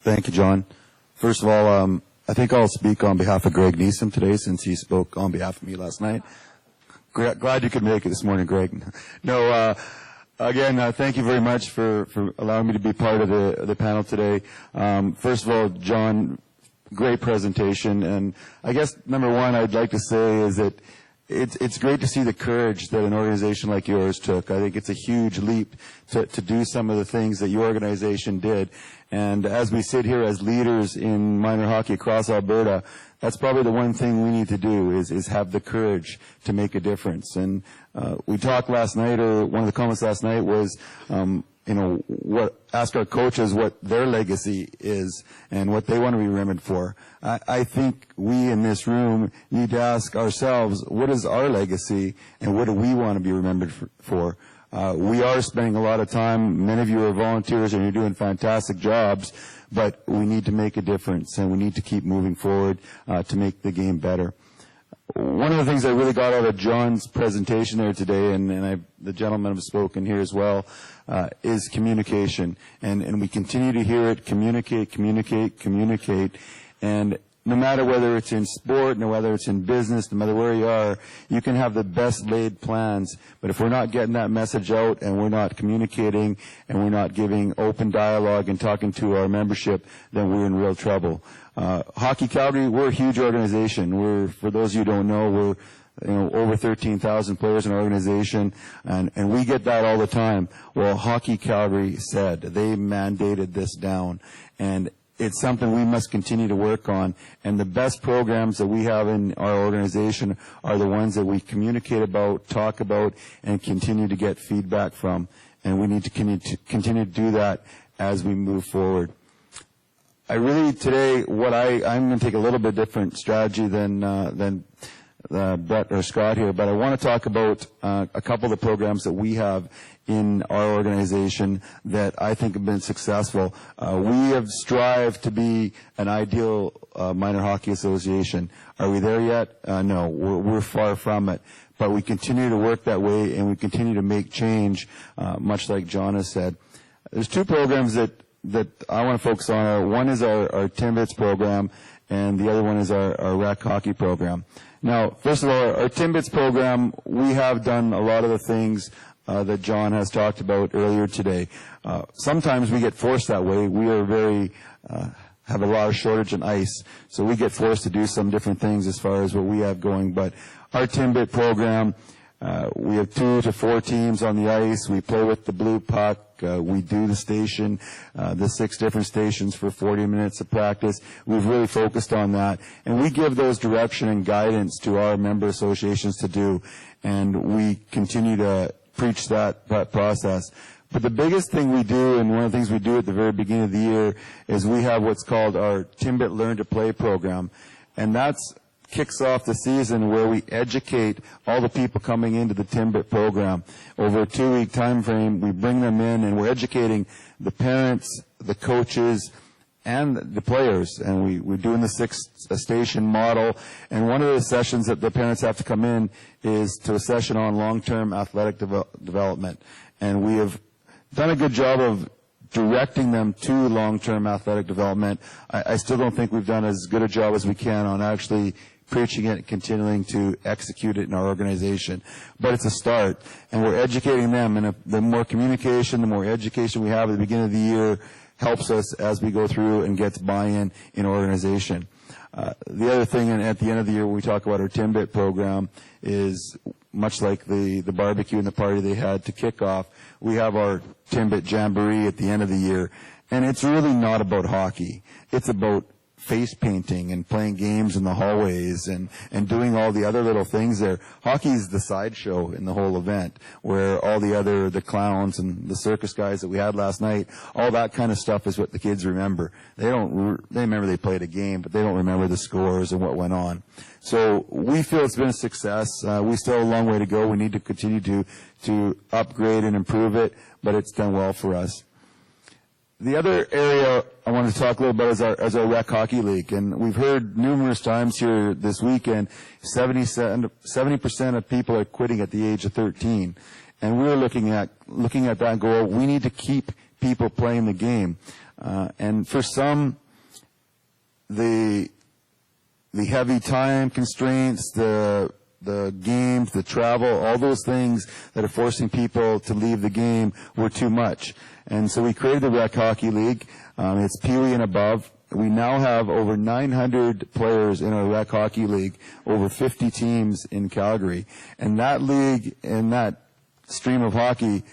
Thank you, John. First of all, I think I'll speak on behalf of Greg Neeson today since he spoke on behalf of me last night. Glad you could make it this morning, Greg. No, again, thank you very much for allowing me to be part of the panel today. First of all, John, great presentation. And I guess number one I'd like to say is that it's great to see the courage that an organization like yours took. I think it's a huge leap to do some of the things that your organization did. And as we sit here as leaders in minor hockey across Alberta, that's probably the one thing we need to do is have the courage to make a difference. And we talked last night, or one of the comments last night was, ask our coaches what their legacy is and what they want to be remembered for. I think we in this room need to ask ourselves, what is our legacy and what do we want to be remembered for? We are spending a lot of time, many of you are volunteers and you're doing fantastic jobs, but we need to make a difference and we need to keep moving forward to make the game better. One of the things I really got out of John's presentation there today, and the gentlemen have spoken here as well, is communication. And we continue to hear it, communicate. And no matter whether it's in sport, no whether it's in business, no matter where you are, you can have the best laid plans. But if we're not getting that message out and we're not communicating and we're not giving open dialogue and talking to our membership, then we're in real trouble. Hockey Calgary, we're a huge organization. For those of you who don't know, we're over 13,000 players in our organization, and we get that all the time. Well, Hockey Calgary said they mandated this down, and it's something we must continue to work on. And the best programs that we have in our organization are the ones that we communicate about, talk about, and continue to get feedback from. And we need to continue to do that as we move forward. Today, I'm going to take a little bit different strategy than Brett or Scott here, but I want to talk about a couple of the programs that we have in our organization that I think have been successful. We have strived to be an ideal minor hockey association. Are we there yet? No, we're far from it. But we continue to work that way, and we continue to make change, much like John has said. There's two programs that I want to focus on. One is our Timbits program, and the other one is our rec hockey program. Now, first of all, our Timbits program, we have done a lot of the things that John has talked about earlier today. Sometimes we get forced that way. We are have a lot of shortage in ice, so we get forced to do some different things as far as what we have going. But our Timbit program, we have 2 to 4 teams on the ice. We play with the blue puck. We do the 6 different stations for 40 minutes of practice. We've really focused on that. And we give those direction and guidance to our member associations to do. And we continue to preach that process. But the biggest thing we do, and one of the things we do at the very beginning of the year, is we have what's called our Timbit Learn to Play program. And that's kicks off the season where we educate all the people coming into the Timbit program. Over a 2-week time frame, we bring them in and we're educating the parents, the coaches, and the players. And we're doing the 6-station model. And one of the sessions that the parents have to come in is to a session on long-term athletic development. And we have done a good job of directing them to long-term athletic development. I still don't think we've done as good a job as we can on actually preaching it and continuing to execute it in our organization. But it's a start, and we're educating them, and the more communication, the more education we have at the beginning of the year helps us as we go through and gets buy-in in our organization. The other thing, and at the end of the year when we talk about our Timbit program, is much like the barbecue and the party they had to kick off, we have our Timbit Jamboree at the end of the year. And it's really not about hockey. It's about face painting and playing games in the hallways and doing all the other little things there. Hockey's the sideshow in the whole event, where all the clowns and the circus guys that we had last night, all that kind of stuff is what the kids remember. They remember they played a game, but they don't remember the scores and what went on. So we feel it's been a success. We still have a long way to go. We need to continue to upgrade and improve it, but it's done well for us. The other area I want to talk a little about is our rec hockey league, and we've heard numerous times here this weekend 70% of people are quitting at the age of 13, and we're looking at that and go, we need to keep people playing the game. And for some, the heavy time constraints, the games, the travel, all those things that are forcing people to leave the game were too much. And so we created the Rec Hockey League. It's Pee Wee and above. We now have over 900 players in our Rec Hockey League, over 50 teams in Calgary. And that league and that stream of hockey,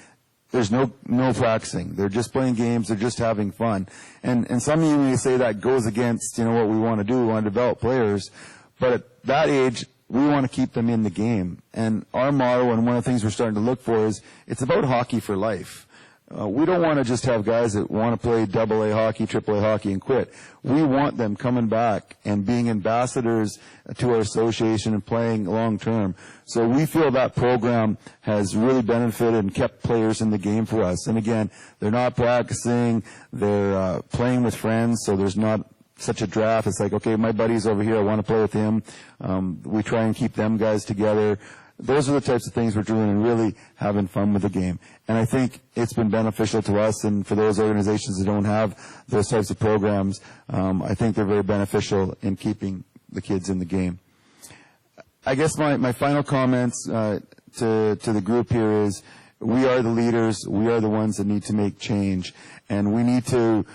there's no practicing. They're just playing games. They're just having fun. And some of you may say that goes against, what we want to do. We want to develop players. But at that age, we want to keep them in the game. And our motto, and one of the things we're starting to look for, is it's about hockey for life. We don't want to just have guys that want to play AA hockey, AAA hockey, and quit. We want them coming back and being ambassadors to our association and playing long term. So we feel that program has really benefited and kept players in the game for us. And again, they're not practicing, they're playing with friends, so there's not such a draft. It's like, okay, my buddy's over here, I want to play with him. We try and keep them guys together. Those are the types of things we're doing and really having fun with the game. And I think it's been beneficial to us, and for those organizations that don't have those types of programs, I think they're very beneficial in keeping the kids in the game. I guess my final comments to the group here is we are the leaders. We are the ones that need to make change. And we need to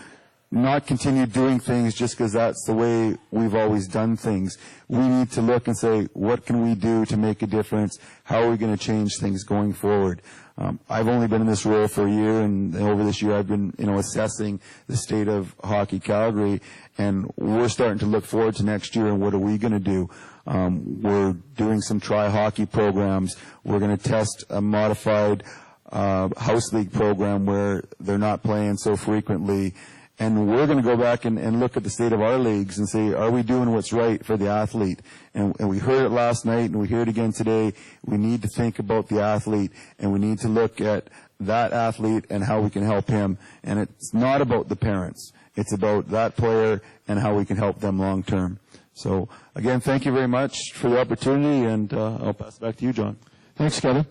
not continue doing things just because that's the way we've always done things. We need to look and say, what can we do to make a difference? How are we going to change things going forward? I've only been in this role for a year, and over this year I've been, assessing the state of Hockey Calgary, and we're starting to look forward to next year and what are we going to do? We're doing some try-hockey programs. We're going to test a modified house league program where they're not playing so frequently. And we're going to go back and look at the state of our leagues and say, are we doing what's right for the athlete? And we heard it last night, and we hear it again today. We need to think about the athlete, and we need to look at that athlete and how we can help him. And it's not about the parents. It's about that player and how we can help them long term. So, again, thank you very much for the opportunity, and I'll pass it back to you, John. Thanks, Kevin.